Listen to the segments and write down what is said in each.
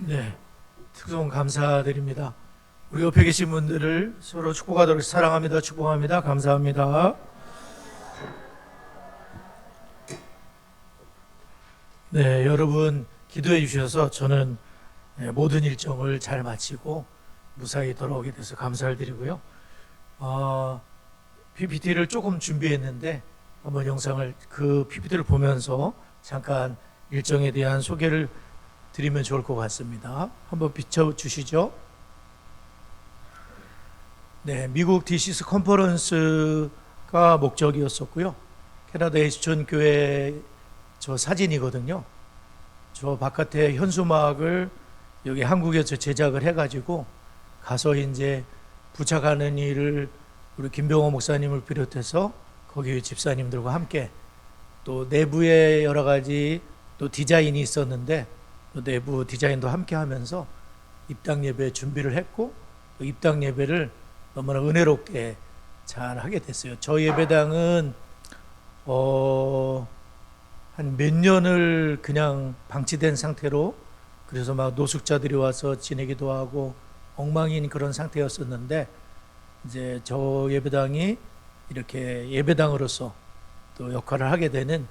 네, 특송 감사드립니다. 우리 옆에 계신 분들을 서로 축복하도록 사랑합니다. 축복합니다. 감사합니다. 네, 여러분 기도해 주셔서 저는 모든 일정을 잘 마치고 무사히 돌아오게 돼서 감사를 드리고요. PPT를 조금 준비했는데 한번 영상을 그 PPT를 보면서 잠깐 일정에 대한 소개를 드리면 좋을 것 같습니다. 한번 비춰주시죠. 네, 미국 DCS 컨퍼런스가 목적이었었고요. 캐나다 에스촌 교회 저 사진이거든요. 저 바깥에 현수막을 여기 한국에서 제작을 해가지고 가서 이제 부착하는 일을 우리 김병호 목사님을 비롯해서 거기 집사님들과 함께 또 내부에 여러 가지 또 디자인이 있었는데 또 내부 디자인도 함께 하면서 입당 예배 준비를 했고 또 입당 예배를 너무나 은혜롭게 잘 하게 됐어요. 저 예배당은 한 몇 년을 그냥 방치된 상태로 그래서 막 노숙자들이 와서 지내기도 하고 엉망인 그런 상태였었는데 이제 저 예배당이 이렇게 예배당으로서 또 역할을 하게 되는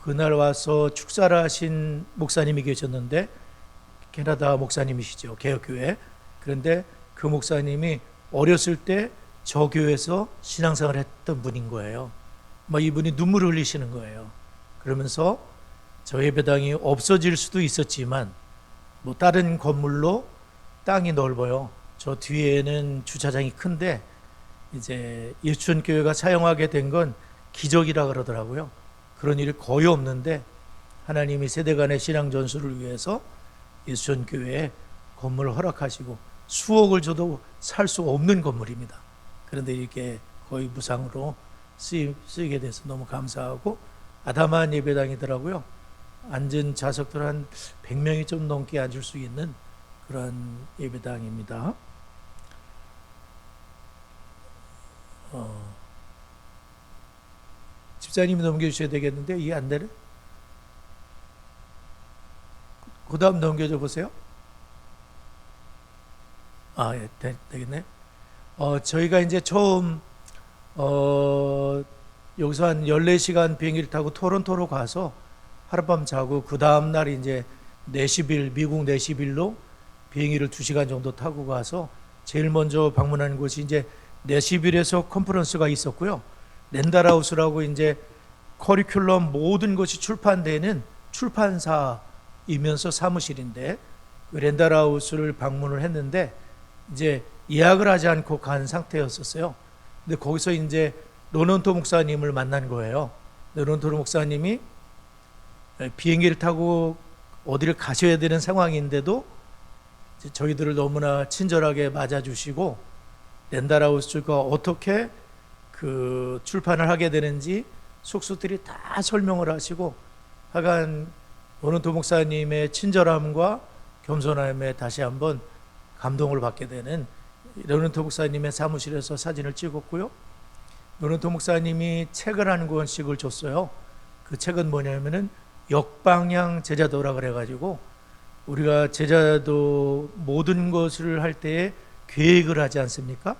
그날 와서 축사를 하신 목사님이 계셨는데 캐나다 목사님이시죠. 개혁교회. 그런데 그 목사님이 어렸을 때 저 교회에서 신앙생활을 했던 분인 거예요. 막 이분이 눈물을 흘리시는 거예요. 그러면서 저 예배당이 없어질 수도 있었지만 뭐 다른 건물로 땅이 넓어요. 저 뒤에는 주차장이 큰데 이제 예수촌교회가 사용하게 된 건 기적이라 그러더라고요. 그런 일이 거의 없는데 하나님이 세대 간의 신앙 전수를 위해서 예수촌교회에 건물을 허락하시고 수억을 줘도 살 수 없는 건물입니다. 그런데 이렇게 거의 무상으로 쓰이게 돼서 너무 감사하고 아담한 예배당이더라고요. 앉은 좌석들 한 100명이 좀 넘게 앉을 수 있는 그런 예배당입니다. 집사님이 넘겨주셔야 되겠는데 이게 안 되네. 그 다음 넘겨줘 보세요. 예, 되겠네. 저희가 이제 처음 여기서 한 14시간 비행기를 타고 토론토로 가서 하룻밤 자고 그 다음 날 이제 내시빌, 미국 내시빌로 비행기를 2시간 정도 타고 가서 제일 먼저 방문한 곳이 이제 내시빌에서 컨퍼런스가 있었고요. 랜달하우스라고 이제 커리큘럼 모든 것이 출판되는 출판사이면서 사무실인데 랜달하우스를 방문을 했는데 이제 예약을 하지 않고 간 상태였었어요. 근데 거기서 이제 로넌토 목사님을 만난 거예요. 로넌토 목사님이 비행기를 타고 어디를 가셔야 되는 상황인데도 저희들을 너무나 친절하게 맞아주시고 랜달하우스가 어떻게 그 출판을 하게 되는지 속속들이 다 설명을 하시고 하여간 로넌토 목사님의 친절함과 겸손함에 다시 한번 감동을 받게 되는 로넌토 목사님의 사무실에서 사진을 찍었고요. 로넌토 목사님이 책을 한 권씩을 줬어요. 그 책은 뭐냐면은 역방향 제자도라 그래가지고 우리가 제자도 모든 것을 할 때에 계획을 하지 않습니까?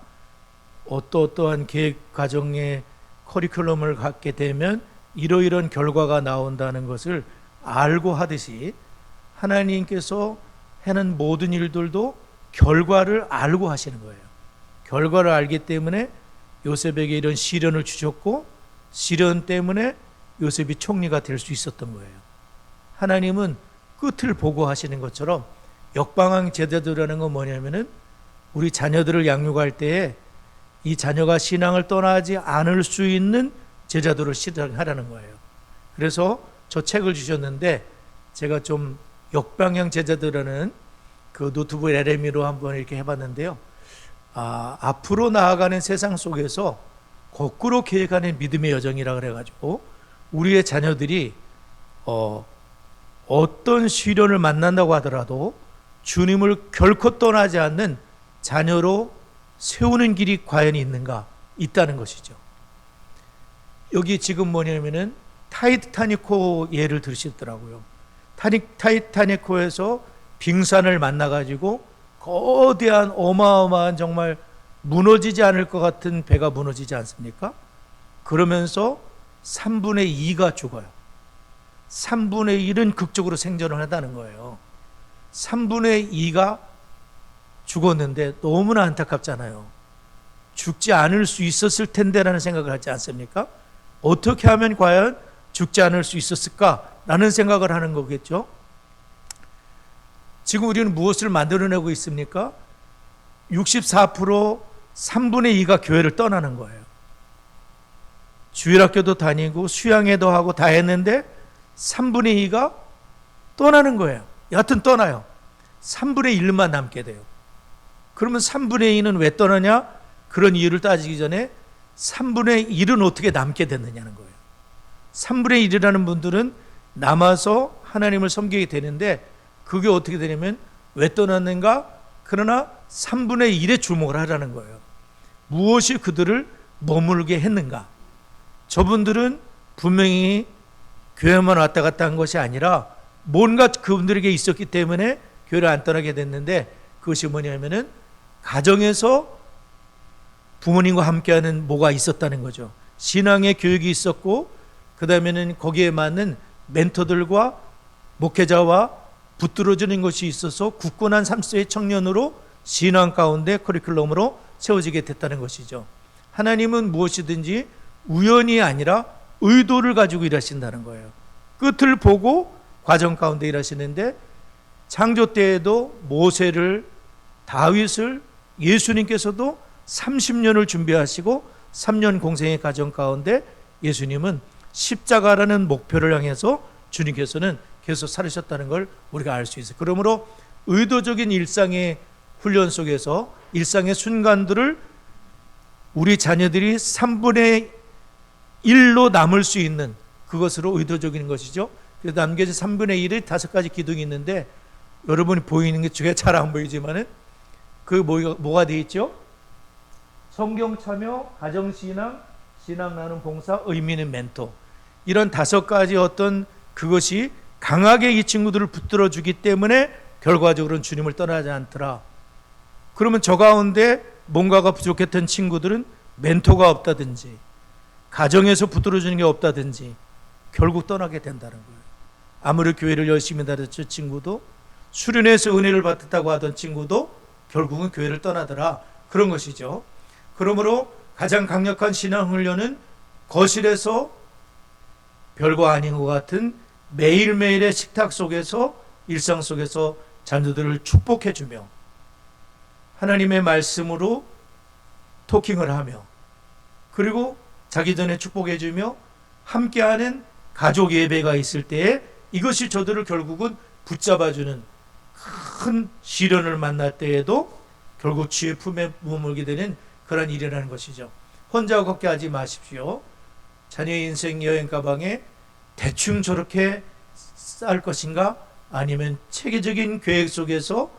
어떠한 계획 과정의 커리큘럼을 갖게 되면 이러이러한 결과가 나온다는 것을 알고 하듯이 하나님께서 하는 모든 일들도 결과를 알고 하시는 거예요. 결과를 알기 때문에 요셉에게 이런 시련을 주셨고 시련 때문에 요셉이 총리가 될 수 있었던 거예요. 하나님은 끝을 보고 하시는 것처럼 역방향 제자도라는 건 뭐냐면은 우리 자녀들을 양육할 때에 이 자녀가 신앙을 떠나지 않을 수 있는 제자도를 시작하라는 거예요. 그래서 저 책을 주셨는데 제가 좀 역방향 제자도라는 그 노트북 LME로 한번 이렇게 해봤는데요. 앞으로 나아가는 세상 속에서 거꾸로 계획하는 믿음의 여정이라 그래가지고 우리의 자녀들이 어떤 시련을 만난다고 하더라도 주님을 결코 떠나지 않는 자녀로 세우는 길이 과연 있는가? 있다는 것이죠. 여기 지금 뭐냐면은 타이타닉호 예를 들으시더라고요. 타이타닉호에서 빙산을 만나가지고 거대한 어마어마한 정말 무너지지 않을 것 같은 배가 무너지지 않습니까? 그러면서 3분의 2가 죽어요. 3분의 1은 극적으로 생존을 한다는 거예요. 3분의 2가 죽었는데 너무나 안타깝잖아요. 죽지 않을 수 있었을 텐데라는 생각을 하지 않습니까? 어떻게 하면 과연 죽지 않을 수 있었을까라는 생각을 하는 거겠죠. 지금 우리는 무엇을 만들어내고 있습니까? 64% 3분의 2가 교회를 떠나는 거예요. 주일학교도 다니고 수양회도 하고 다 했는데 3분의 2가 떠나는 거예요. 여하튼 떠나요. 3분의 1만 남게 돼요. 그러면 3분의 2는 왜 떠나냐? 그런 이유를 따지기 전에 3분의 1은 어떻게 남게 됐느냐는 거예요. 3분의 1이라는 분들은 남아서 하나님을 섬기게 되는데 그게 어떻게 되냐면 왜 떠났는가? 그러나 3분의 1에 주목을 하라는 거예요. 무엇이 그들을 머물게 했는가? 저분들은 분명히 교회만 왔다 갔다 한 것이 아니라 뭔가 그분들에게 있었기 때문에 교회를 안 떠나게 됐는데 그것이 뭐냐면은 가정에서 부모님과 함께하는 뭐가 있었다는 거죠. 신앙의 교육이 있었고 그 다음에는 거기에 맞는 멘토들과 목회자와 붙들어주는 것이 있어서 굳건한 3세의 청년으로 신앙 가운데 커리큘럼으로 세워지게 됐다는 것이죠. 하나님은 무엇이든지 우연이 아니라 의도를 가지고 일하신다는 거예요. 끝을 보고 과정 가운데 일하시는데 창조 때에도 모세를, 다윗을, 예수님께서도 30년을 준비하시고 3년 공생의 과정 가운데 예수님은 십자가라는 목표를 향해서 주님께서는 계속 살으셨다는 걸 우리가 알 수 있어요. 그러므로 의도적인 일상의 훈련 속에서 일상의 순간들을 우리 자녀들이 3분의 1로 남을 수 있는 그것으로 의도적인 것이죠. 그래서 남겨진 3분의 1의 5가지 기둥이 있는데 여러분이 보이는 게 중에 잘 안 보이지만은 그 뭐가 되어 있죠? 성경 참여, 가정신앙, 신앙 나눔 봉사, 의미 있는 멘토. 이런 5가지 어떤 그것이 강하게 이 친구들을 붙들어 주기 때문에 결과적으로는 주님을 떠나지 않더라. 그러면 저 가운데 뭔가가 부족했던 친구들은 멘토가 없다든지 가정에서 붙들어 주는 게 없다든지 결국 떠나게 된다는 거예요. 아무리 교회를 열심히 다녔던 친구도 수련회에서 은혜를 받았다고 하던 친구도 결국은 교회를 떠나더라. 그런 것이죠. 그러므로 가장 강력한 신앙 훈련은 거실에서 별거 아닌 것 같은 매일매일의 식탁 속에서 일상 속에서 자녀들을 축복해 주며 하나님의 말씀으로 토킹을 하며 그리고 자기 전에 축복해 주며 함께하는 가족 예배가 있을 때에 이것이 저들을 결국은 붙잡아주는 큰 시련을 만날 때에도 결국 주의 품에 머물게 되는 그런 일이라는 것이죠. 혼자 걷게 하지 마십시오. 자녀의 인생 여행 가방에 대충 저렇게 쌀 것인가? 아니면 체계적인 계획 속에서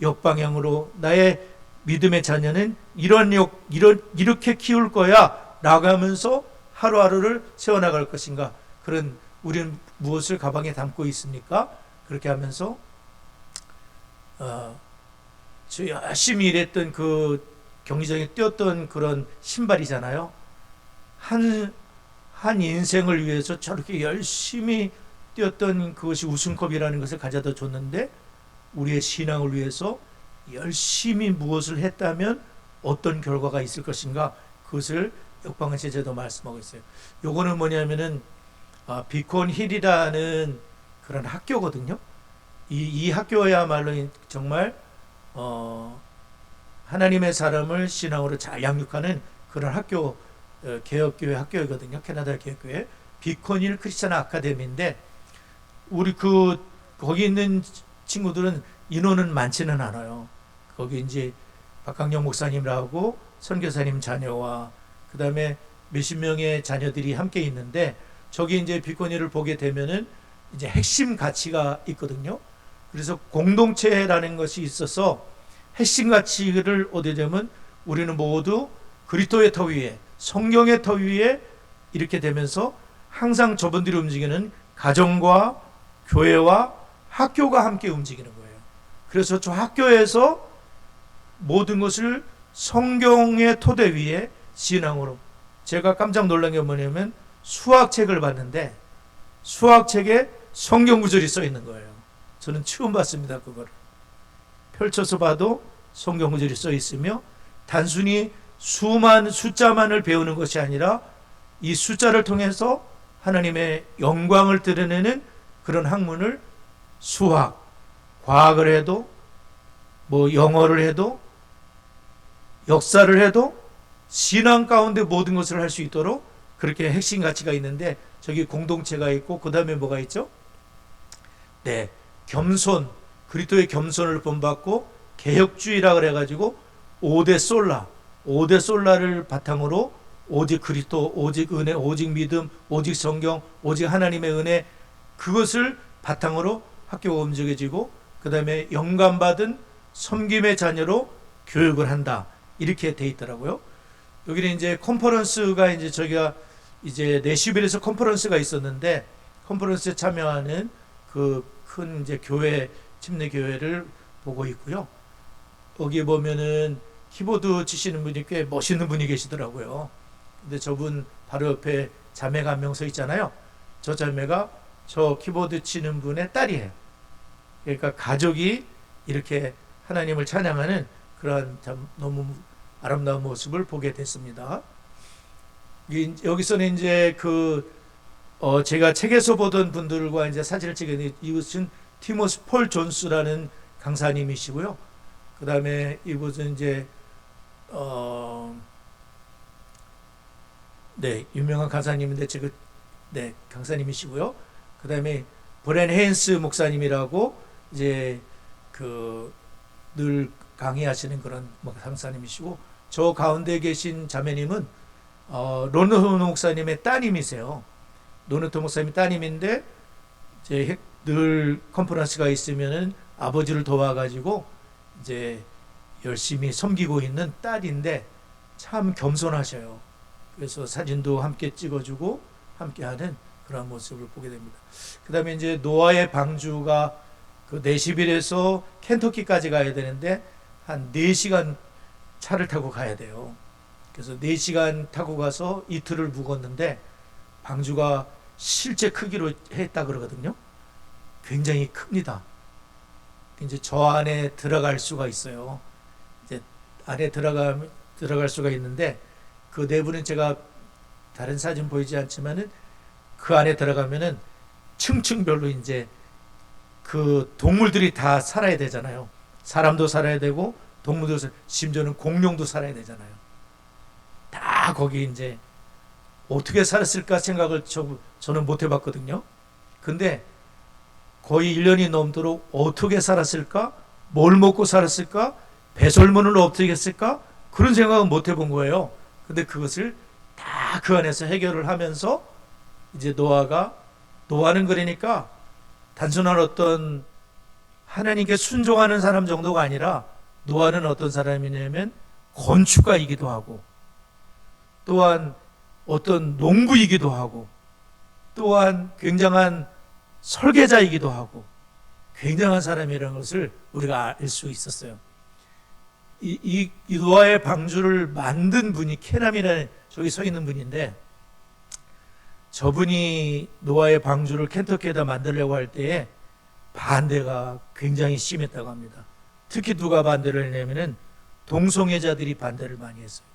역방향으로 나의 믿음의 자녀는 이렇게 키울 거야 라고 하면서 하루하루를 세워나갈 것인가? 그런 우리는 무엇을 가방에 담고 있습니까? 그렇게 하면서 저 열심히 일했던 그 경기장에 뛰었던 그런 신발이잖아요. 한 인생을 위해서 저렇게 열심히 뛰었던 그것이 우승컵이라는 것을 가져다 줬는데 우리의 신앙을 위해서 열심히 무엇을 했다면 어떤 결과가 있을 것인가 그것을 역방한 제자도 말씀하고 있어요. 요거는 뭐냐면은 비콘 힐이라는 그런 학교거든요. 이 학교야말로 정말 하나님의 사람을 신앙으로 잘 양육하는 그런 학교, 개혁교회 학교이거든요. 캐나다 개혁교회 비콘 힐 크리스천 아카데미인데 우리 거기 있는 친구들은 인원은 많지는 않아요. 거기 이제 박강영 목사님하고 선교사님 자녀와 그 다음에 몇십 명의 자녀들이 함께 있는데 저기 이제 비코니를 보게 되면은 이제 핵심 가치가 있거든요. 그래서 공동체라는 것이 있어서 핵심 가치를 얻게 되면 우리는 모두 그리스도의 터 위에 성경의 터 위에 이렇게 되면서 항상 저분들이 움직이는 가정과 교회와 학교가 함께 움직이는 거예요. 그래서 저 학교에서 모든 것을 성경의 토대 위에 신앙으로, 제가 깜짝 놀란 게 뭐냐면 수학책을 봤는데 수학책에 성경 구절이 써 있는 거예요. 저는 처음 봤습니다. 그거를 펼쳐서 봐도 성경 구절이 써 있으며, 단순히 수만 숫자만을 배우는 것이 아니라 이 숫자를 통해서 하나님의 영광을 드러내는 그런 학문을, 수학, 과학을 해도 뭐 영어를 해도 역사를 해도 신앙 가운데 모든 것을 할 수 있도록 그렇게 핵심 가치가 있는데, 저기 공동체가 있고 그 다음에 뭐가 있죠? 네, 겸손, 그리스도의 겸손을 본받고 개혁주의라 그래가지고 5대 솔라를 바탕으로 오직 그리스도, 오직 은혜, 오직 믿음, 오직 성경, 오직 하나님의 은혜, 그것을 바탕으로 학교가 움직여지고, 그 다음에 영감받은 섬김의 자녀로 교육을 한다, 이렇게 돼 있더라고요. 여기는 이제 컨퍼런스가, 이제 저희가 이제 내슈빌에서 컨퍼런스가 있었는데, 컨퍼런스에 참여하는 그 큰 이제 교회, 침례 교회를 보고 있고요. 거기 보면은 키보드 치시는 분이 꽤 멋있는 분이 계시더라고요. 근데 저분 바로 옆에 자매가 한 명 서 있잖아요. 저 자매가 저 키보드 치는 분의 딸이에요. 그러니까 가족이 이렇게 하나님을 찬양하는 그러한 참 너무 아름다운 모습을 보게 됐습니다. 여기서는 이제 제가 책에서 보던 분들과 이제 사진을 찍었는데, 이것은 티모스 폴 존스라는 강사님이시고요. 그 다음에 이분은 이제 네, 유명한 강사님인데 네, 강사님이시고요. 그 다음에 브렌 헤인스 목사님이라고 이제 늘 강의하시는 그런 강사님이시고, 저 가운데 계신 자매님은 로너트 목사님의 따님이세요. 로너트 목사님이 따님인데, 이제 늘 컨퍼런스가 있으면은 아버지를 도와가지고 이제 열심히 섬기고 있는 딸인데 참 겸손하셔요. 그래서 사진도 함께 찍어주고 함께하는 그런 모습을 보게 됩니다. 그 다음에 이제 노아의 방주가 그 내시빌에서 켄터키까지 가야 되는데 한 4시간 차를 타고 가야 돼요. 그래서 4시간 타고 가서 이틀을 묵었는데, 방주가 실제 크기로 했다 그러거든요. 굉장히 큽니다. 이제 저 안에 들어갈 수가 있어요. 이제 안에 들어갈 수가 있는데, 그 내부는 제가 다른 사진 보이지 않지만은 그 안에 들어가면은 층층별로 이제 그 동물들이 다 살아야 되잖아요. 사람도 살아야 되고 동물도, 심지어는 공룡도 살아야 되잖아요. 다 거기 이제 어떻게 살았을까 생각을 저는 못 해봤거든요. 근데 거의 1년이 넘도록 어떻게 살았을까? 뭘 먹고 살았을까? 배설물을 어떻게 했을까? 그런 생각은 못 해본 거예요. 근데 그것을 다 그 안에서 해결을 하면서 이제 노아는 그러니까 단순한 어떤 하나님께 순종하는 사람 정도가 아니라, 노아는 어떤 사람이냐면 건축가이기도 하고, 또한 어떤 농부이기도 하고, 또한 굉장한 설계자이기도 하고, 굉장한 사람이라는 것을 우리가 알 수 있었어요. 이 노아의 방주를 만든 분이 캐남이라는, 저기 서 있는 분인데, 저분이 노아의 방주를 켄터키에다 만들려고 할 때에 반대가 굉장히 심했다고 합니다. 특히 누가 반대를 했냐면은 동성애자들이 반대를 많이 했어요.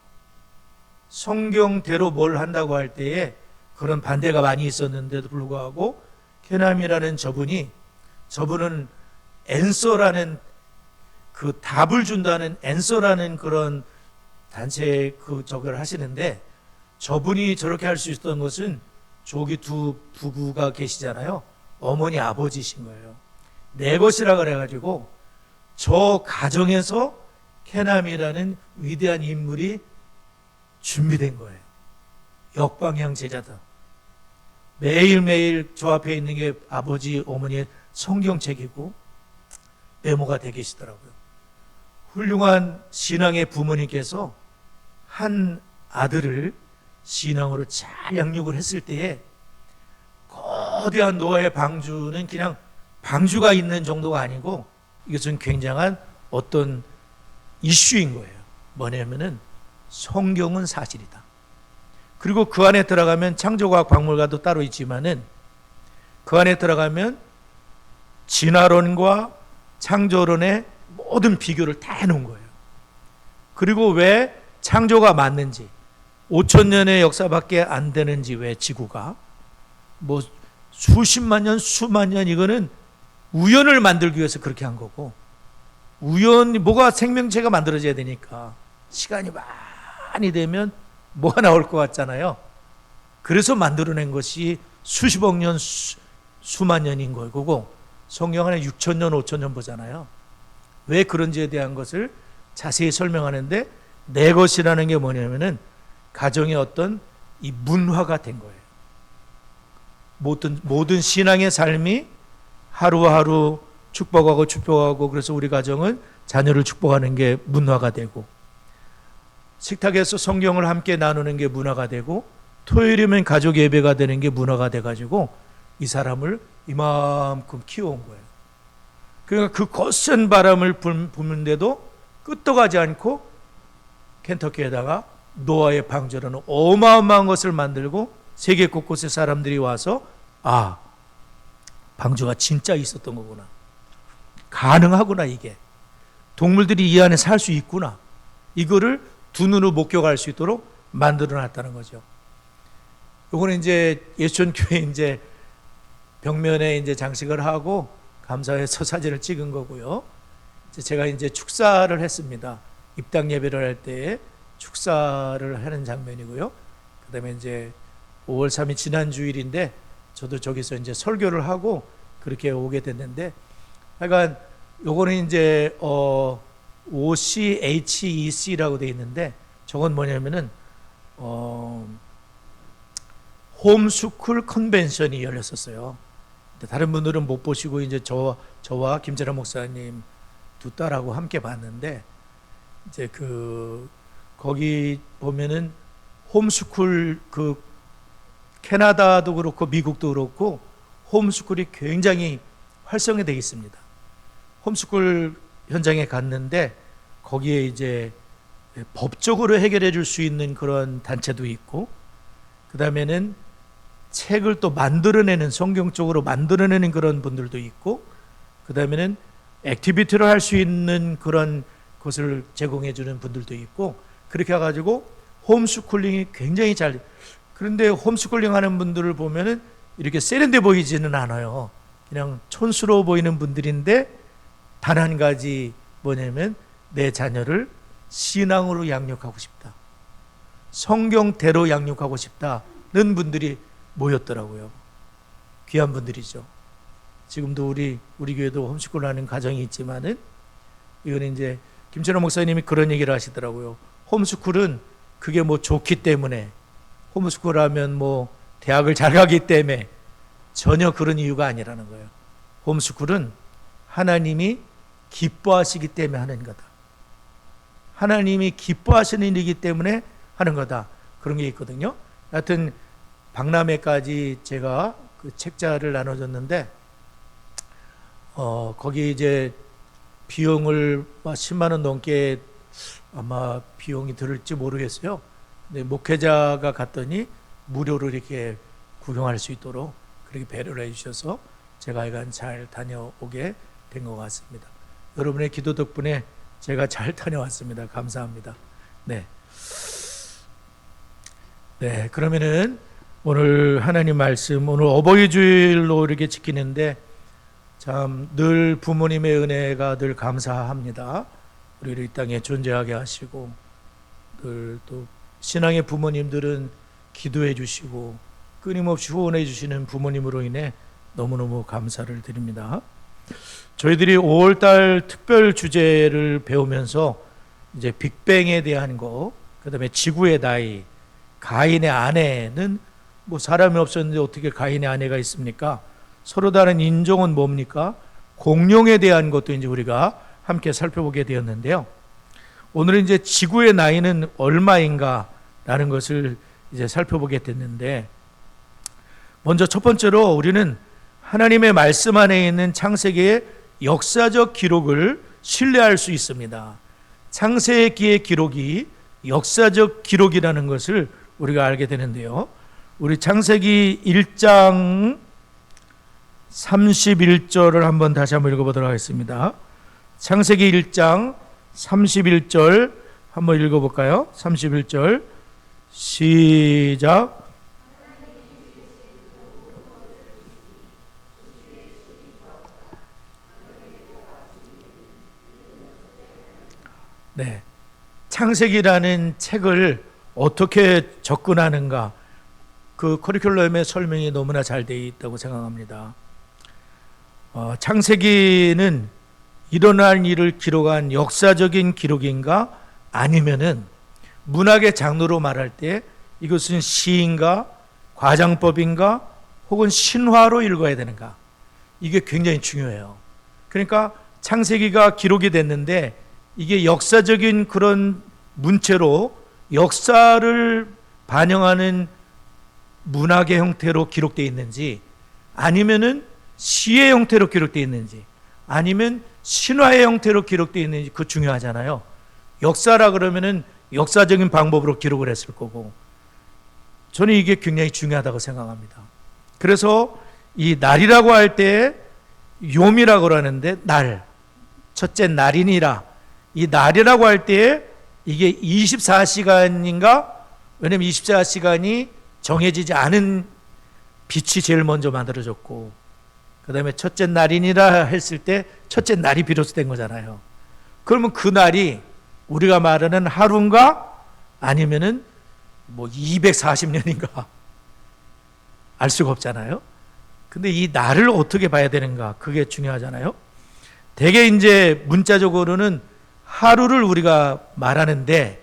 성경대로 뭘 한다고 할 때에 그런 반대가 많이 있었는데도 불구하고, 캐남이라는 저분은 앤서라는 그 답을 준다는 앤서라는 그런 단체에 저걸 하시는데, 저분이 저렇게 할 수 있었던 것은 저기 두 부부가 계시잖아요. 어머니 아버지신 거예요. 내 것이라 그래가지고 저 가정에서 캐남이라는 위대한 인물이 준비된 거예요. 역방향 제자다. 매일매일 저 앞에 있는 게 아버지 어머니의 성경책이고 메모가 되 계시더라고요. 훌륭한 신앙의 부모님께서 한 아들을 신앙으로 잘 양육을 했을 때에, 거대한 노아의 방주는 그냥 방주가 있는 정도가 아니고 이것은 굉장한 어떤 이슈인 거예요. 뭐냐면은 성경은 사실이다. 그리고 그 안에 들어가면 창조과학 박물관도 따로 있지만은 그 안에 들어가면 진화론과 창조론의 모든 비교를 다 해놓은 거예요. 그리고 왜 창조가 맞는지, 5천 년의 역사밖에 안 되는지, 왜 지구가 뭐 수십만 년, 수만 년, 이거는 우연을 만들기 위해서 그렇게 한 거고, 우연히 뭐가 생명체가 만들어져야 되니까 시간이 많이 되면 뭐가 나올 것 같잖아요. 그래서 만들어낸 것이 수십억 년, 수만 년인 거고, 성경 안에 6천 년, 5천 년 보잖아요. 왜 그런지에 대한 것을 자세히 설명하는데, 내 것이라는 게 뭐냐면은 가정의 어떤 이 문화가 된 거예요. 모든 신앙의 삶이 하루하루 축복하고, 그래서 우리 가정은 자녀를 축복하는 게 문화가 되고, 식탁에서 성경을 함께 나누는 게 문화가 되고, 토요일이면 가족 예배가 되는 게 문화가 돼가지고 이 사람을 이만큼 키워온 거예요. 그러니까 그 거센 바람을 부는데도 끄떡하지 않고 켄터키에다가 노아의 방주라는 어마어마한 것을 만들고, 세계 곳곳에 사람들이 와서 방주가 진짜 있었던 거구나, 가능하구나, 이게 동물들이 이 안에 살 수 있구나, 이거를 두 눈으로 목격할 수 있도록 만들어 놨다는 거죠. 요거는 이제 예수촌교회 이제 벽면에 이제 장식을 하고 감사해서 사진을 찍은 거고요. 제가 이제 축사를 했습니다. 입당 예배를 할 때 축사를 하는 장면이고요. 그다음에 이제 5월 3일 지난 주일인데 저도 저기서 이제 설교를 하고 그렇게 오게 됐는데, 하여간 요거는 이제 OCHEC라고 돼 있는데, 저건 뭐냐면은 홈스쿨 컨벤션이 열렸었어요. 다른 분들은 못 보시고 이제 저와 김재란 목사님 두 딸하고 함께 봤는데, 이제 거기 보면은 홈스쿨, 캐나다도 그렇고 미국도 그렇고 홈스쿨이 굉장히 활성화되어 있습니다. 홈스쿨 현장에 갔는데 거기에 이제 법적으로 해결해 줄 수 있는 그런 단체도 있고, 그 다음에는 책을 또 만들어내는, 성경적으로 만들어내는 그런 분들도 있고, 그 다음에는 액티비티를 할 수 있는 그런 것을 제공해 주는 분들도 있고, 그렇게 해가지고 홈스쿨링이 굉장히 잘. 그런데 홈스쿨링 하는 분들을 보면은 이렇게 세련돼 보이지는 않아요. 그냥 촌스러워 보이는 분들인데, 단 한 가지 뭐냐면 내 자녀를 신앙으로 양육하고 싶다, 성경대로 양육하고 싶다는 분들이 모였더라고요. 귀한 분들이죠. 지금도 우리 교회도 홈스쿨 하는 가정이 있지만은, 이거는 이제 김철호 목사님이 그런 얘기를 하시더라고요. 홈스쿨은 그게 뭐 좋기 때문에, 홈스쿨 하면 뭐 대학을 잘 가기 때문에, 전혀 그런 이유가 아니라는 거예요. 홈스쿨은 하나님이 기뻐하시기 때문에 하는 거다. 하나님이 기뻐하시는 일이기 때문에 하는 거다. 그런 게 있거든요. 하여튼 박람회까지 제가 그 책자를 나눠줬는데, 거기 이제 비용을 10만 원 넘게 아마 비용이 들을지 모르겠어요. 근데 목회자가 갔더니 무료로 이렇게 구경할 수 있도록 그렇게 배려를 해주셔서 제가 이간 잘 다녀오게 된 것 같습니다. 여러분의 기도 덕분에 제가 잘 다녀왔습니다. 감사합니다. 네, 그러면은 오늘 하나님 말씀, 오늘 어버이 주일로 이렇게 지키는데 참 늘 부모님의 은혜가 늘 감사합니다. 우리를 이 땅에 존재하게 하시고, 늘 또 신앙의 부모님들은 기도해 주시고 끊임없이 후원해 주시는 부모님으로 인해 너무너무 감사를 드립니다. 저희들이 5월달 특별 주제를 배우면서 이제 빅뱅에 대한 거, 그 다음에 지구의 나이, 가인의 아내는 뭐 사람이 없었는데 어떻게 가인의 아내가 있습니까? 서로 다른 인종은 뭡니까? 공룡에 대한 것도 이제 우리가 함께 살펴보게 되었는데요. 오늘은 이제 지구의 나이는 얼마인가라는 것을 이제 살펴보게 됐는데, 먼저 첫 번째로 우리는 하나님의 말씀 안에 있는 창세기의 역사적 기록을 신뢰할 수 있습니다. 창세기의 기록이 역사적 기록이라는 것을 우리가 알게 되는데요. 우리 창세기 1장 31절을 한번 다시 한번 읽어보도록 하겠습니다. 창세기 1장 31절 한번 읽어볼까요? 31절 시작. 네, 창세기라는 책을 어떻게 접근하는가, 그 커리큘럼의 설명이 너무나 잘 되어 있다고 생각합니다. 창세기는 일어난 일을 기록한 역사적인 기록인가, 아니면은 문학의 장르로 말할 때 이것은 시인가 과장법인가 혹은 신화로 읽어야 되는가, 이게 굉장히 중요해요. 그러니까 창세기가 기록이 됐는데 이게 역사적인 그런 문체로 역사를 반영하는 문학의 형태로 기록되어 있는지, 아니면은 시의 형태로 기록되어 있는지, 아니면 신화의 형태로 기록되어 있는지, 그거 중요하잖아요. 역사라 그러면은 역사적인 방법으로 기록을 했을 거고, 저는 이게 굉장히 중요하다고 생각합니다. 그래서 이 날이라고 할 때 요미라고 그러는데, 날, 첫째 날이니라, 이 날이라고 할 때 이게 24시간인가? 왜냐면 24시간이 정해지지 않은 빛이 제일 먼저 만들어졌고, 그 다음에 첫째 날이니라 했을 때 첫째 날이 비로소 된 거잖아요. 그러면 그 날이 우리가 말하는 하루인가 아니면은 뭐 240년인가 알 수가 없잖아요. 근데 이 날을 어떻게 봐야 되는가, 그게 중요하잖아요. 대개 이제 문자적으로는 하루를 우리가 말하는데,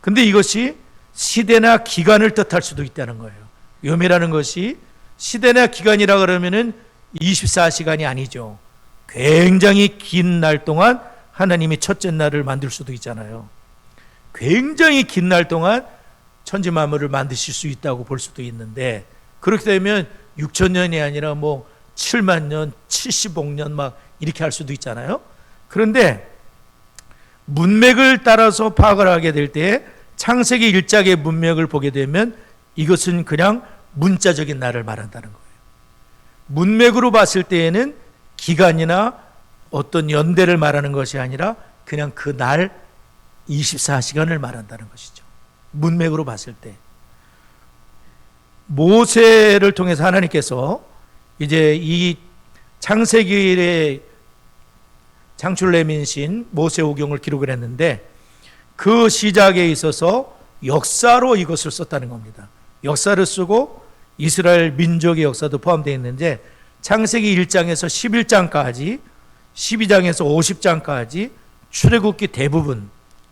근데 이것이 시대나 기간을 뜻할 수도 있다는 거예요. 요미라는 것이 시대나 기간이라 그러면은 24시간이 아니죠. 굉장히 긴 날 동안 하나님이 첫째 날을 만들 수도 있잖아요. 굉장히 긴 날 동안 천지 만물을 만드실 수 있다고 볼 수도 있는데, 그렇게 되면 6,000년이 아니라 뭐 7만 년, 70억 년 막 이렇게 할 수도 있잖아요. 그런데 문맥을 따라서 파악을 하게 될 때 창세기 1장의 문맥을 보게 되면 이것은 그냥 문자적인 날을 말한다는 거예요. 문맥으로 봤을 때에는 기간이나 어떤 연대를 말하는 것이 아니라 그냥 그 날 24시간을 말한다는 것이죠. 문맥으로 봤을 때. 모세를 통해서 하나님께서 이제 이 창세기의 창출레민신 모세오경을 기록을 했는데, 그 시작에 있어서 역사로 이것을 썼다는 겁니다. 역사를 쓰고 이스라엘 민족의 역사도 포함되어 있는데, 창세기 1장에서 11장까지 12장에서 50장까지 출애굽기 대부분,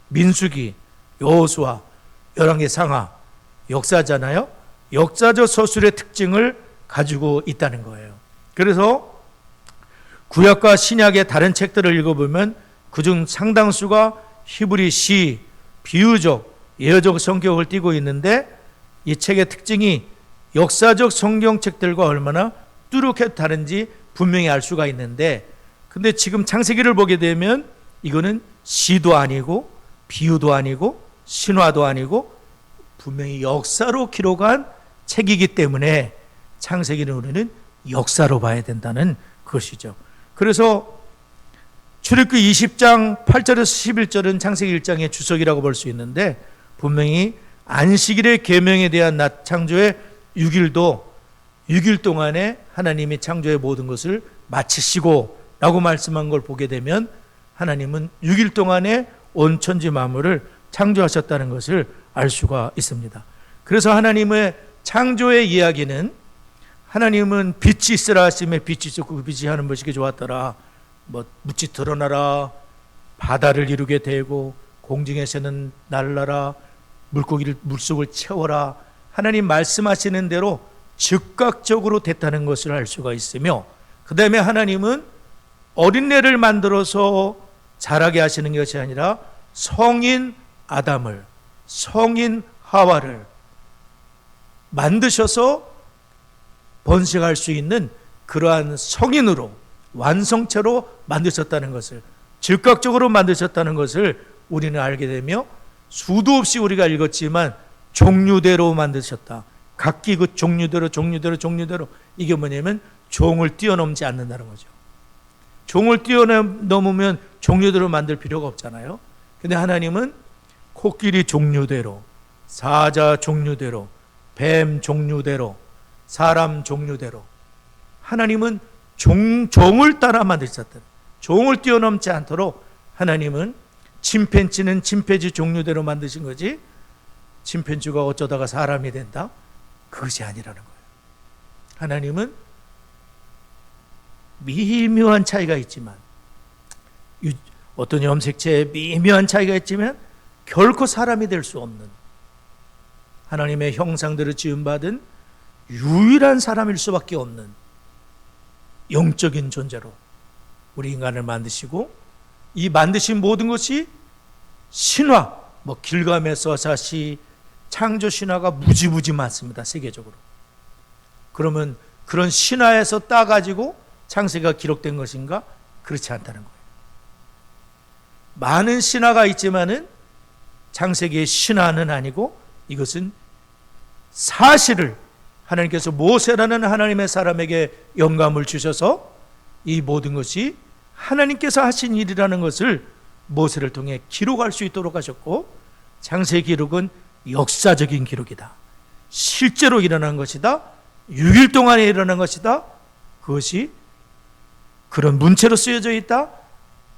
민수기, 여호수아, 열왕기 상하, 역사잖아요. 역사적 서술의 특징을 가지고 있다는 거예요. 그래서 구약과 신약의 다른 책들을 읽어보면 그중 상당수가 히브리 시, 비유적, 예언적 성격을 띠고 있는데, 이 책의 특징이 역사적 성경책들과 얼마나 뚜렷하게 다른지 분명히 알 수가 있는데, 근데 지금 창세기를 보게 되면 이거는 시도 아니고 비유도 아니고 신화도 아니고 분명히 역사로 기록한 책이기 때문에 창세기는 우리는 역사로 봐야 된다는 것이죠. 그래서 출애굽기 20장 8절에서 11절은 창세기 1장의 주석이라고 볼 수 있는데, 분명히 안식일의 계명에 대한 낮 창조의 6일도 6일 동안에 하나님이 창조의 모든 것을 마치시고 라고 말씀한 걸 보게 되면 하나님은 6일 동안에 온 천지 만물을 창조하셨다는 것을 알 수가 있습니다. 그래서 하나님의 창조의 이야기는, 하나님은 빛이 있으라 하시며 빛이 있었고 그 빛이 하는 것이 좋았더라, 뭐 묻지 드러나라, 바다를 이루게 되고 공중에서는 날라라, 물고기를 물속을 채워라, 하나님 말씀하시는 대로 즉각적으로 됐다는 것을 알 수가 있으며, 그 다음에 하나님은 어린애를 만들어서 자라게 하시는 것이 아니라 성인 아담을, 성인 하와를 만드셔서 번식할 수 있는 그러한 성인으로 완성체로 만드셨다는 것을, 즉각적으로 만드셨다는 것을 우리는 알게 되며, 수도 없이 우리가 읽었지만 종류대로 만드셨다. 각기 그 종류대로 이게 뭐냐면 종을 뛰어넘지 않는다는 거죠. 종을 뛰어넘으면 종류대로 만들 필요가 없잖아요. 근데 하나님은 코끼리 종류대로, 사자 종류대로, 뱀 종류대로, 사람 종류대로, 하나님은 종을 따라 만드셨다. 종을 뛰어넘지 않도록 하나님은 침팬지는 침팬지 종류대로 만드신 거지, 침팬지가 어쩌다가 사람이 된다? 그것이 아니라는 거예요. 하나님은 미묘한 차이가 있지만, 어떤 염색체에 미묘한 차이가 있지만 결코 사람이 될 수 없는, 하나님의 형상대로 지음받은 유일한 사람일 수밖에 없는 영적인 존재로 우리 인간을 만드시고, 이 만드신 모든 것이 신화, 길가메서 사시, 창조 신화가 무지무지 많습니다, 세계적으로. 그러면 그런 신화에서 따가지고 창세기가 기록된 것인가? 그렇지 않다는 거예요. 많은 신화가 있지만은 창세기의 신화는 아니고, 이것은 사실을 하나님께서 모세라는 하나님의 사람에게 영감을 주셔서 이 모든 것이 하나님께서 하신 일이라는 것을 모세를 통해 기록할 수 있도록 하셨고, 창세기 기록은 역사적인 기록이다. 실제로 일어난 것이다. 6일 동안에 일어난 것이다. 그것이 그런 문체로 쓰여져 있다.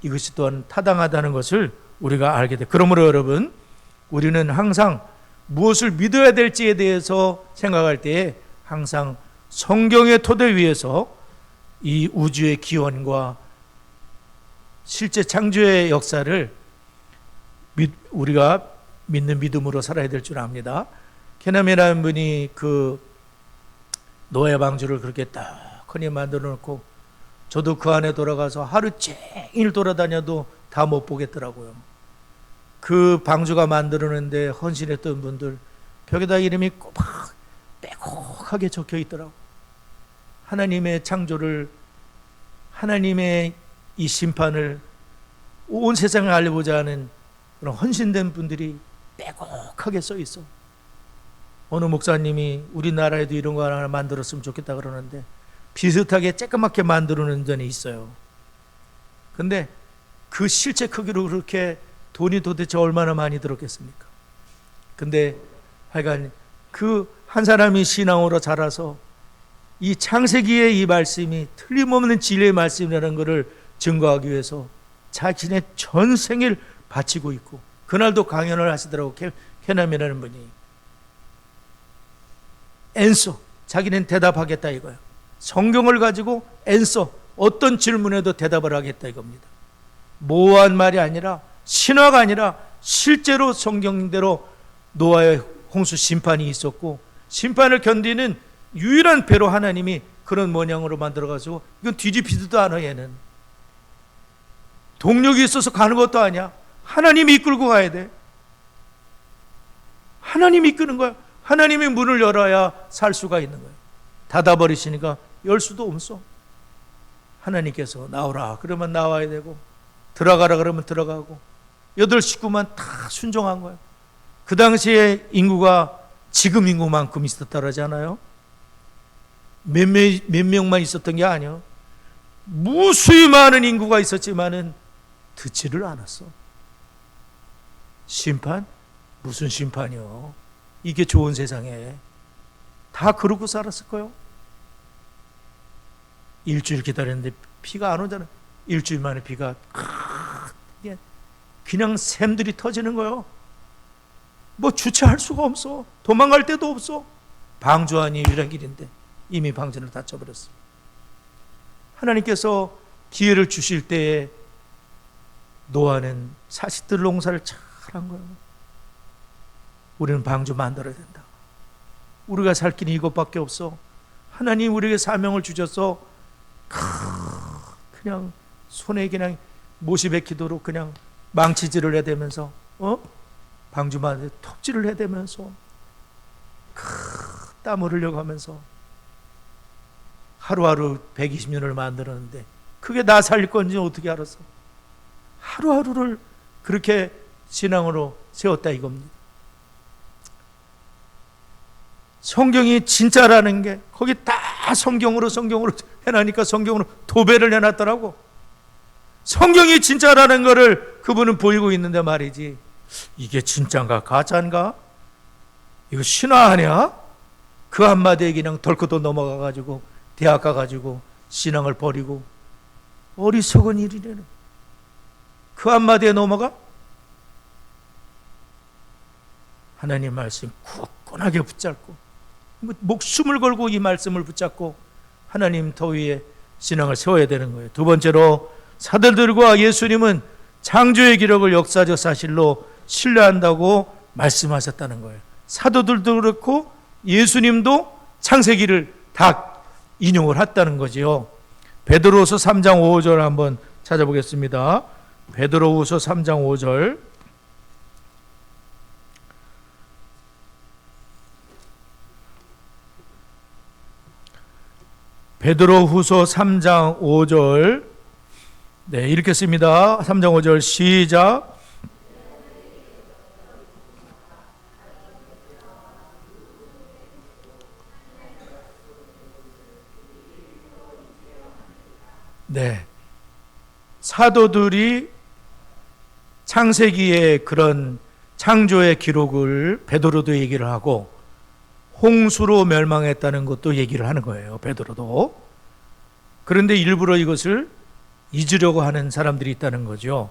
이것이 또한 타당하다는 것을 우리가 알게 돼. 그러므로 여러분, 우리는 항상 무엇을 믿어야 될지에 대해서 생각할 때에 항상 성경의 토대 위에서 이 우주의 기원과 실제 창조의 역사를 우리가 믿는 믿음으로 살아야 될 줄 압니다. 케나미라는 분이 그 노예 방주를 그렇게 딱하니 만들어 놓고, 저도 그 안에 돌아가서 하루 종일 돌아다녀도 다 못 보겠더라고요. 그 방주가 만들어는데 헌신했던 분들 벽에다 이름이 꼬박 빼곡하게 적혀 있더라고요. 하나님의 창조를, 하나님의 이 심판을 온 세상에 알려보자 하는 그런 헌신된 분들이 빼곡하게 써 있어. 어느 목사님이 우리나라에도 이런 거 하나 만들었으면 좋겠다 그러는데, 비슷하게 쬐끄맣게 만들어놓은 데는 있어요. 근데 그 실제 크기로 그렇게 돈이 도대체 얼마나 많이 들었겠습니까? 근데 하여간 그 한 사람이 신앙으로 자라서 이 창세기의 이 말씀이 틀림없는 진리의 말씀이라는 것을 증거하기 위해서 자신의 전생을 바치고 있고, 그날도 강연을 하시더라고. 케남이라는 분이 앤서, 자기는 대답하겠다 이거예요. 성경을 가지고 앤서, 어떤 질문에도 대답을 하겠다 이겁니다. 모호한 말이 아니라, 신화가 아니라 실제로 성경대로 노아의 홍수 심판이 있었고, 심판을 견디는 유일한 배로 하나님이 그런 모양으로 만들어가지고, 이건 뒤집히지도 않아. 얘는 동력이 있어서 가는 것도 아니야. 하나님이 이끌고 가야 돼. 하나님이 이끄는 거야. 하나님이 문을 열어야 살 수가 있는 거야. 닫아버리시니까 열 수도 없어. 하나님께서 나오라 그러면 나와야 되고, 들어가라 그러면 들어가고, 8 식구만 다 순종한 거예요. 그 당시에 인구가 지금 인구만큼 있었다 그러잖아요. 몇 명만 있었던 게 아니에요. 무수히 많은 인구가 있었지만은 듣지를 않았어. 심판? 무슨 심판이요? 이게 좋은 세상에 다 그러고 살았을 거요. 일주일 기다렸는데 비가 안 오잖아. 일주일 만에 비가 그냥 샘들이 터지는 거요. 뭐 주체할 수가 없어. 도망갈 데도 없어. 방주안이 유일한 길인데 이미 방주를 닫혀버렸어. 하나님께서 기회를 주실 때에 노아는 사시들 농사를 잘한 거예요. 우리는 방주 만들어야 된다. 우리가 살 길이 이것밖에 없어. 하나님 우리에게 사명을 주셔서 그냥 손에 그냥 모시베 기도로 그냥 망치질을 해대면서 방주만 톱질을 해대면서 땀 흘려가면서 하루하루 120년을 만들었는데 그게 나 살릴 건지 어떻게 알았어? 하루하루를 그렇게 신앙으로 세웠다 이겁니다. 성경이 진짜라는 게 거기 다 성경으로 해놔니까 성경으로 도배를 해놨더라고. 성경이 진짜라는 거를 그분은 보이고 있는데 말이지, 이게 진짜인가 가짜인가? 이거 신화 아니야? 그 한마디에 그냥 덜커도 넘어가가지고 대학 가가지고 신앙을 버리고, 어리석은 일이래는. 그 한마디에 넘어가? 하나님 말씀 굳건하게 붙잡고, 목숨을 걸고 이 말씀을 붙잡고 하나님 터 위에 신앙을 세워야 되는 거예요. 두 번째로, 사도들과 예수님은 창조의 기록을 역사적 사실로 신뢰한다고 말씀하셨다는 거예요. 사도들도 그렇고 예수님도 창세기를 다 인용을 했다는 거지요. 베드로후서 3장 5절 한번 찾아보겠습니다. 베드로후서 3장 5절. 베드로후서 3장 5절. 네, 읽겠습니다. 3장 5절 시작. 네, 사도들이 창세기의 그런 창조의 기록을 베드로도 얘기를 하고 홍수로 멸망했다는 것도 얘기를 하는 거예요, 베드로도. 그런데 일부러 이것을 잊으려고 하는 사람들이 있다는 거죠.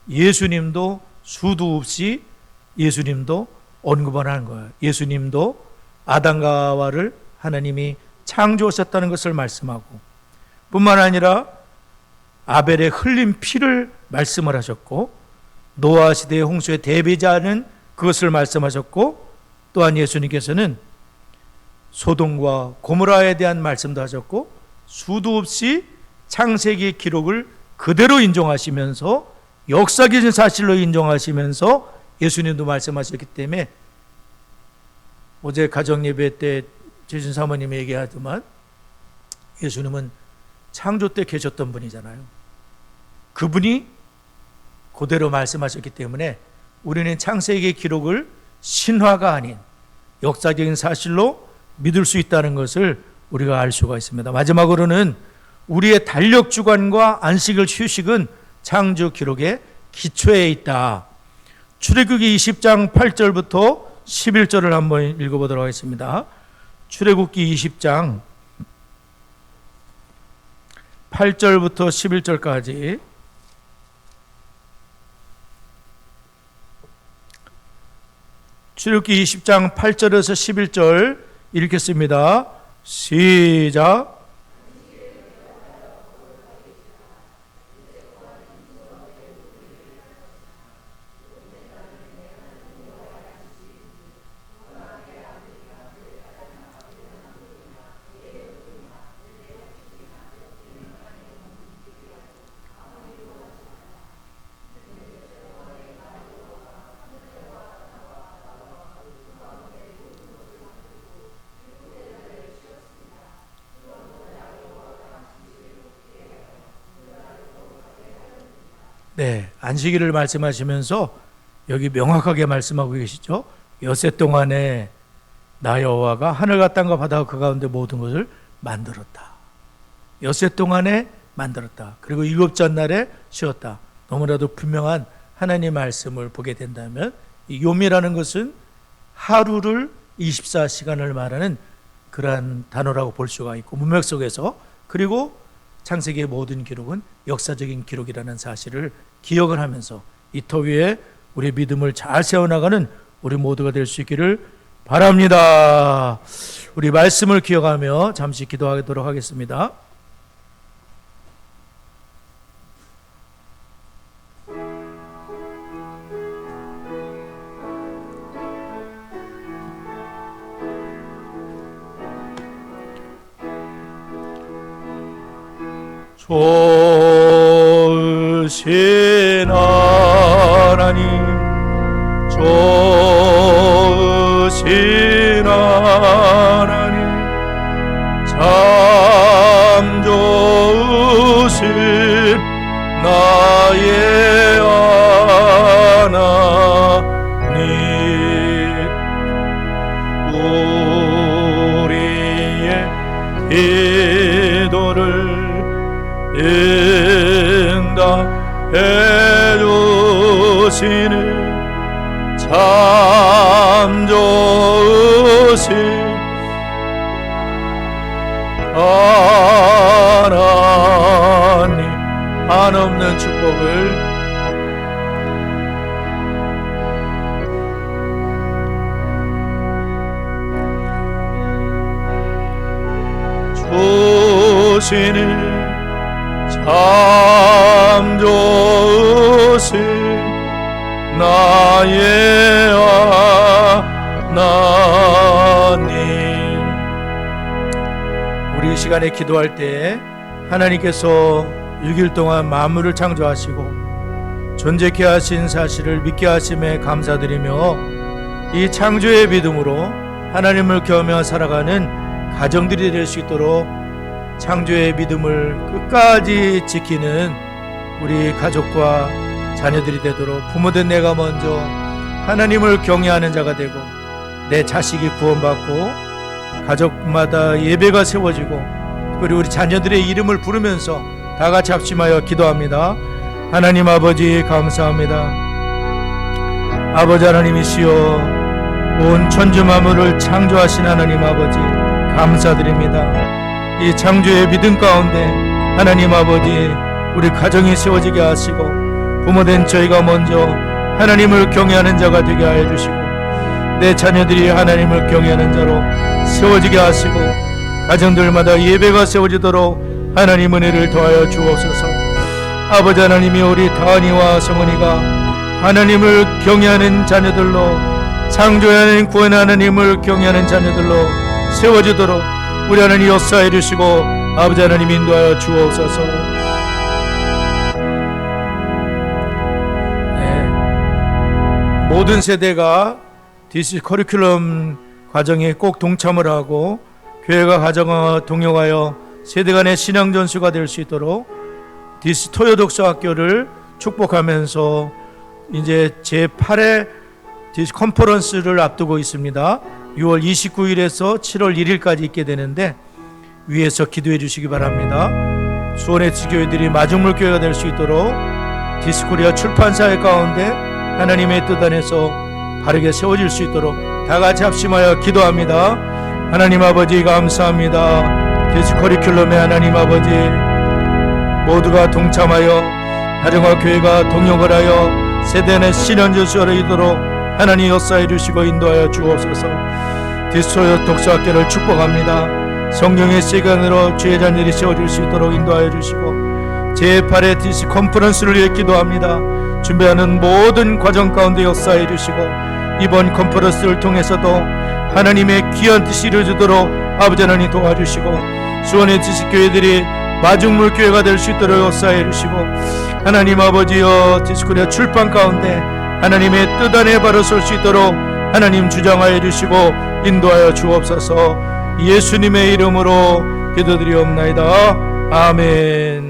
예수님도 수도 없이 예수님도 언급을 하는 거예요. 예수님도 아담과 하와를 하나님이 창조하셨다는 것을 말씀하고, 뿐만 아니라 아벨의 흘린 피를 말씀을 하셨고, 노아 시대의 홍수의 대비자는 그것을 말씀하셨고, 또한 예수님께서는 소돔과 고모라에 대한 말씀도 하셨고, 수도 없이 창세기 기록을 그대로 인정하시면서 역사적인 사실로 인정하시면서 예수님도 말씀하셨기 때문에, 어제 가정예배 때 재준 사모님이 얘기하더만 예수님은 창조 때 계셨던 분이잖아요. 그분이 그대로 말씀하셨기 때문에 우리는 창세기 기록을 신화가 아닌 역사적인 사실로 믿을 수 있다는 것을 우리가 알 수가 있습니다. 마지막으로는 우리의 달력 주관과 안식일 휴식은 창조 기록의 기초에 있다. 출애굽기 20장 8절부터 11절을 한번 읽어보도록 하겠습니다. 출애굽기 20장 8절부터 11절까지. 출애굽기 20장 8절에서 11절 읽겠습니다. 시작. 네, 안식일을 말씀하시면서 여기 명확하게 말씀하고 계시죠. 엿새 동안에 나 여호와가 하늘과 땅과 바다와 그 가운데 모든 것을 만들었다. 엿새 동안에 만들었다. 그리고 일곱째 날에 쉬었다. 너무나도 분명한 하나님의 말씀을 보게 된다면, 이 요미라는 것은 하루를 24시간을 말하는 그러한 단어라고 볼 수가 있고, 문맥 속에서, 그리고 창세기의 모든 기록은 역사적인 기록이라는 사실을 기억을 하면서 이 터 위에 우리 믿음을 잘 세워나가는 우리 모두가 될 수 있기를 바랍니다. 우리 말씀을 기억하며 잠시 기도하도록 하겠습니다. 좋으신 하나님, 좋으신 하나님, 참 좋으신 나의 하나님, 우리의 기도를 응답해 주시는 참 좋으신 하나님, 한없는 축복을 주시는 참 좋으신 나의 하나님. 우리 이 시간에 기도할 때 하나님께서 6일 동안 만물을 창조하시고 존재케 하신 사실을 믿게 하심에 감사드리며, 이 창조의 믿음으로 하나님을 경외하며 살아가는 가정들이 될 수 있도록 창조의 믿음을 끝까지 지키는 우리 가족과 자녀들이 되도록, 부모된 내가 먼저 하나님을 경외하는 자가 되고 내 자식이 구원받고 가족마다 예배가 세워지고, 특별히 우리 자녀들의 이름을 부르면서 다 같이 합심하여 기도합니다. 하나님 아버지 감사합니다. 아버지 하나님이시여, 온 천지 만물을 창조하신 하나님 아버지 감사드립니다. 이 창조의 믿음 가운데 하나님 아버지 우리 가정이 세워지게 하시고, 부모된 저희가 먼저 하나님을 경외하는 자가 되게 하여 주시고, 내 자녀들이 하나님을 경외하는 자로 세워지게 하시고, 가정들마다 예배가 세워지도록 하나님 은혜를 더하여 주옵소서. 아버지 하나님이 우리 다은이와 성은이가 하나님을 경외하는 자녀들로, 창조하는 구원하는 하나님을 경외하는 자녀들로 세워지도록 우리 하나님 역사해 주시고, 아버지 하나님 인도하여 주옵소서. 모든 세대가 DC 커리큘럼 과정에 꼭 동참을 하고 교회가 가정과 동역하여 세대 간의 신앙 전수가 될 수 있도록 DC 토요 독서학교를 축복하면서 이제 제8회 DC 컨퍼런스를 앞두고 있습니다. 6월 29일에서 7월 1일까지 있게 되는데 위에서 기도해 주시기 바랍니다. 수원의 지교회들이 마중물 교회가 될 수 있도록 디스코리아 출판사의 가운데 하나님의 뜻 안에서 바르게 세워질 수 있도록 다 같이 합심하여 기도합니다. 하나님 아버지 감사합니다. 디스 커리큘럼의 하나님 아버지, 모두가 동참하여 가정과 교회가 동역을 하여 세대 내 신앙전수를 이도록 하나님 역사해 주시고 인도하여 주옵소서. 디스토요 독서학교를 축복합니다. 성령의 시간으로 주의 자녀들이 세워질 수 있도록 인도하여 주시고, 제8회 DC 컨퍼런스를 위해 기도합니다. 준비하는 모든 과정 가운데 역사해 주시고, 이번 컨퍼런스를 통해서도 하나님의 귀한 뜻이 이루어지도록 아버지 하나님 도와주시고, 수원의 지식교회들이 마중물 교회가 될 수 있도록 역사해 주시고, 하나님 아버지여 디스코리아 출판 가운데 하나님의 뜻 안에 바로 설 수 있도록 하나님 주장하여 주시고 인도하여 주옵소서. 예수님의 이름으로 기도드리옵나이다. 아멘.